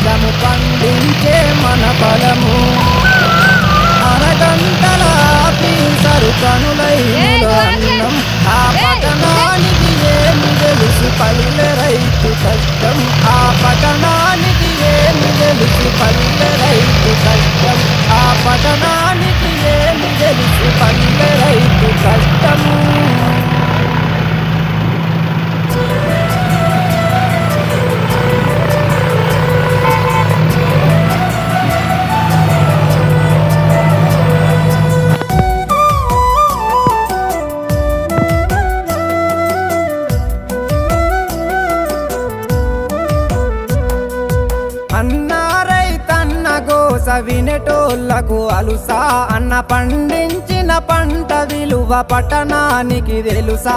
నిలము పండించే మన బలము అరగంటల పీసరు కనులైనలో అన్నం ఆ పట్టణానికి ఏమి తెలుసు పల్లె రైతు కష్టం ఆ పట్టణానికి ఏమి తెలుసు పల్లె రైతు కష్టం ఆ పట్టణానికి ఏమి తెలుసు పల్లె రైతు కష్టము అన్నారైతన్న గోస వినేటోళ్లకు అలుసా అన్న పండించిన పంట విలువ పట్టణానికి తెలుసా